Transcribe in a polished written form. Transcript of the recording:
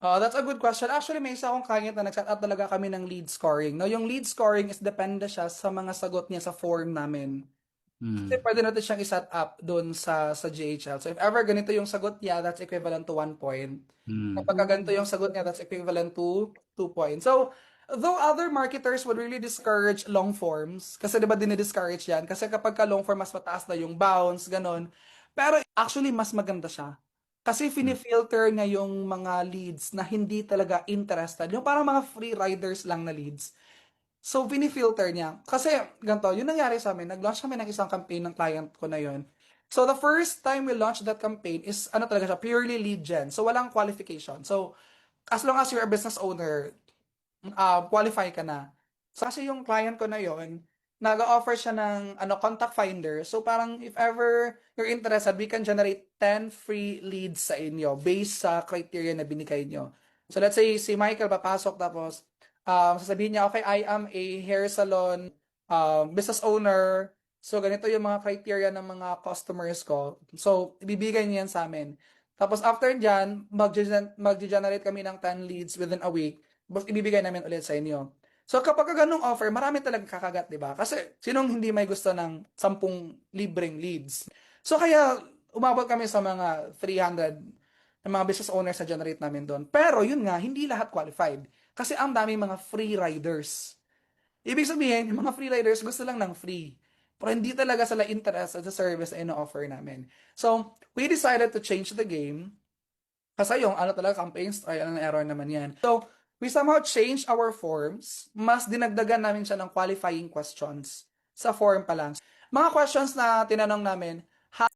That's a good question. Actually, may isa akong client na nag-set up talaga kami ng lead scoring. No, yung lead scoring is depende siya sa mga sagot niya sa form namin. Kasi Hmm. pwede natin siyang i-set up doon sa GHL. So if ever ganito yung sagot niya, that's equivalent to 1 point. Hmm. Kapag ganito yung sagot niya, that's equivalent to 2 points. So, though other marketers would really discourage long forms, kasi di ba dinidiscourage yan? Kasi kapag ka long form, mas mataas na yung bounce, ganon. Pero actually, mas maganda siya. Kasi Hmm. finifilter niya yung mga leads na hindi talaga interested. Yung parang mga free riders lang na leads. So, filter niya. Kasi, ganito, yun nangyari sa amin. Nag-launch kami ng isang campaign ng client ko na yun. So, the first time we launched that campaign is, ano talaga siya, purely lead gen. So, walang qualification. So, as long as you're a business owner, qualify ka na. So, kasi yung client ko na yon nag-offer siya ng contact finder. So, parang if ever you're interested, we can generate 10 free leads sa inyo based sa criteria na binigay nyo. So, let's say si Michael papasok tapos sasabihin niya, okay, I am a hair salon business owner. So, ganito yung mga criteria ng mga customers ko. So, ibibigay niya yan sa amin. Tapos, after dyan, mag-generate kami ng 10 leads within a week. Tapos, ibibigay namin ulit sa inyo. So, kapag ganung offer, marami talagang kakagat, di ba? Kasi, sinong hindi may gusto ng 10 libreng leads? So, kaya, umabot kami sa mga 300 ng mga business owners na generate namin doon. Pero, yun nga, hindi lahat qualified. Kasi, ang daming mga free riders. Ibig sabihin, yung mga free riders gusto lang ng free. Pero hindi talaga sila interested sa service na ino-offer namin. So, we decided to change the game. Kasi yung ano talaga, campaigns, trial and error naman yan. So, we somehow changed our forms. Mas dinagdagan namin siya ng qualifying questions sa form pa lang. Mga questions na tinanong namin,